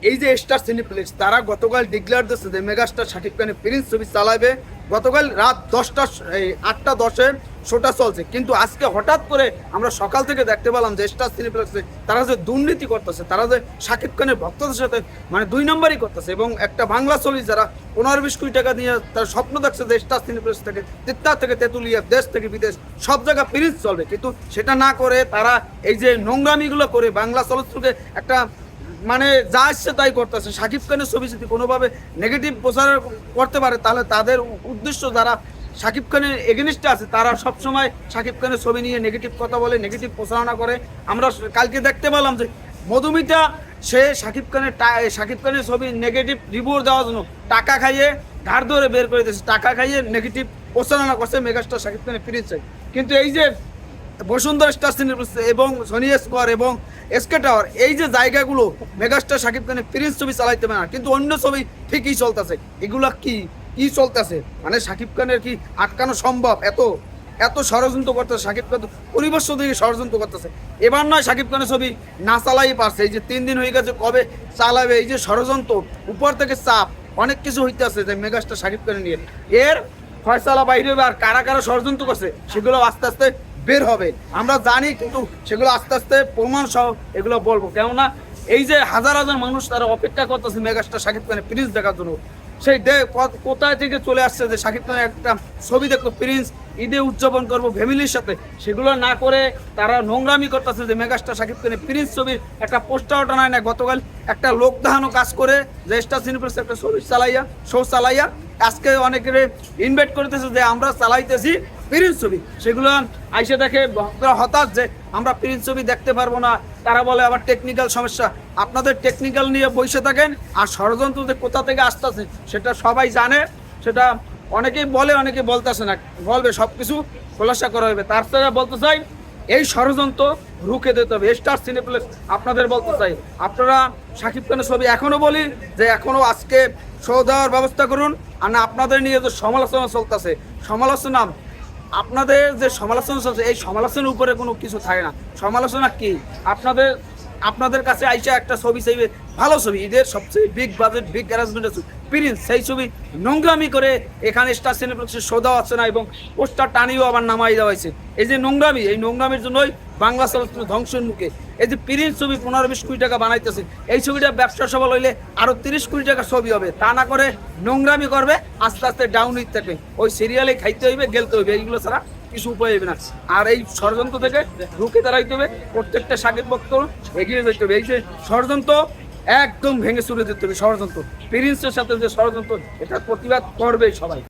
এই যে star cineplex তারা গতকাল ডিক্লেয়ার দিচ্ছে যে মেগাস্টার শাকিব খানের প্রিন্স ছবি চালাবে। গতকাল রাত 8:10-এ শোটা চলছে, কিন্তু আজকে হঠাৎ করে আমরা সকাল থেকে দেখতে পেলাম যে স্টার সিনেপ্লেক্সে তারা যে দুর্নীতি করতেছে, তারা যে শাকিব খানের ভক্তদের সাথে মানে 2 নম্বরই করতেছে। এবং একটা বাংলা ছবি যারা 15-20 কোটি টাকা নিয়ে তার স্বপ্ন দেখছে যে স্টার সিনেপ্লেক্স থেকে তিত্তা থেকে তেঁতুলিয়া দেশ থেকে বিদেশ সব জায়গায় প্রিন্স চলবে, কিন্তু সেটা না করে তারা এই যে নোংরামিগুলো করে বাংলা চলচ্চিত্রকে একটা মানে যা ইচ্ছে তাই করতেছে। শাকিব খানের ছবি যদি কোনোভাবে নেগেটিভ প্রচার করতে পারে তাহলে তাদের উদ্দেশ্য যারা শাকিব খানের এগেনিস্টে আছে তারা সবসময় শাকিব খানের ছবি নিয়ে নেগেটিভ কথা বলে, নেগেটিভ প্রচারণা করে। আমরা কালকে দেখতে পেলাম যে মধুমিতা সে শাকিব খানের ছবি নেগেটিভ রিভিউ দেওয়ার জন্য টাকা খাইয়ে ধার ধরে বের করে দিয়েছে, টাকা খাইয়ে নেগেটিভ প্রচারণা করছে মেগাস্টার শাকিব খানের প্রিন্স। কিন্তু এই যে বসুন্ধরা স্টার সিনেপ্লেক্স এবং সনি স্কোয়ার এবং এসকে টাওয়ার এই যে জায়গাগুলো মেগাস্টার শাকিব খানের প্রিন্স ছবি চালাইতে পারে না, কিন্তু অন্য ছবি ঠিকই চলতেছে। এগুলা কি চলতেছে? মানে শাকিব খানের কি আটকানো সম্ভব? এত ষড়যন্ত্র করতেছে শাকিব খান, পরিবেশ থেকে ষড়যন্ত্র করতেছে। এবার নয় শাকিব খানের ছবি না চালাই পারছে, এই যে 3 দিন হয়ে গেছে কবে চালাবে, এই যে ষড়যন্ত্র উপর থেকে চাপ অনেক কিছু হইতেছে যে মেগাস্টার শাকিব খানের নিয়ে এর ফয়সালা বাইরে হবে। আর কারা কারা ষড়যন্ত্র করছে সেগুলো আস্তে আস্তে বের হবে, আমরা জানি, কিন্তু সেগুলো আস্তে আস্তে প্রমাণ সহ এগুলো বলবো। কেননা এই যে হাজার হাজার মানুষ তারা অপেক্ষা করতেছে মেগাস্টার শাকিব খানের প্রিন্স দেখার জন্য। সেই কোথায় থেকে চলে আসছে যে শাকিব খানের একটা ছবি দেখবো, প্রিন্স ঈদে উদযাপন করবো ফ্যামিলির সাথে, সেগুলো না করে তারা নোংরামি করতেছে যে মেগাস্টার শাকিব খানের প্রিন্স ছবির একটা পোস্টার টানায় না। গতকাল একটা লোক দেখানো কাজ করে যে স্টার সিনেপ্লেক্স একটা শো চালাইয়া আজকে অনেকের ইনভাইট করতেছে যে আমরা চালাইতেছি প্রিন্স ছবি, সেগুলো আইসে দেখে ভক্তরা হতাশ যে আমরা প্রিন্স ছবি দেখতে পারবো না। তারা বলে আবার টেকনিক্যাল সমস্যা। আপনাদের টেকনিক্যাল নিয়ে বসে থাকেন, আর ষড়যন্ত্র যে কোথা থেকে আসতেছে সেটা সবাই জানে, সেটা অনেকেই বলে অনেকে বলতেছে না, বলবে সব কিছু খোলাসা করা হবে। তার সাথে বলতে চাই এই ষড়যন্ত্র রুখে দিতে হবে। স্টার সিনেপ্লেক্স আপনাদের বলতে চাই, আপনারা শাকিব খানের ছবি এখনো বলি যে এখনো আজকে শো দেওয়ার ব্যবস্থা করুন। আর না আপনাদের নিয়ে যে সমালোচনা চলতেছে, সমালোচনা আপনাদের যে সমালোচনা চলছে এই সমালোচনার উপরে কোনো কিছু থাকে না। সমালোচনা কি? আপনাদের কাছে আইসা একটা ছবি চাইবে, ভালো ছবি, ঈদের সবচেয়ে বিগ বাজেট বিগ অ্যারেঞ্জমেন্টের প্রিন্স, সেই ছবি নোংরামি করে এখানে স্টার সিনেপ্লেক্সে শো দেওয়া হচ্ছে না এবং পোস্টার টানিয়েও আবার নামাই দেওয়া হয়েছে। এই যে নোংরামি, এই নোংরামির জন্যই বাংলা চলচ্চিত্র ধ্বংসের মুখে। এই যে প্রিন্স ছবি 15-20 কোটি টাকা বানাইতেছে, এই ছবিটা ব্যবসা সফল হইলে আরো 30 কোটি টাকা ছবি হবে। তা না করে নোংরামি করবে, আস্তে আস্তে ডাউন হইতে থাকবে। ওই সিরিয়ালে খাইতে হইবে, গেলতে হইবে, এইগুলো ছাড়া কিছু উপায় হবে না। আর এই ষড়যন্ত্র থেকে রুখে দাঁড়াইতে হবে, প্রত্যেকটা শাকিব ভক্ত এগিয়ে যেতে হবে। এই যে ষড়যন্ত্র একদম ভেঙে চুরে দিতে হবে। ষড়যন্ত্র প্রিন্সের সাথে যে ষড়যন্ত্র, এটা প্রতিবাদ করবে সবাই।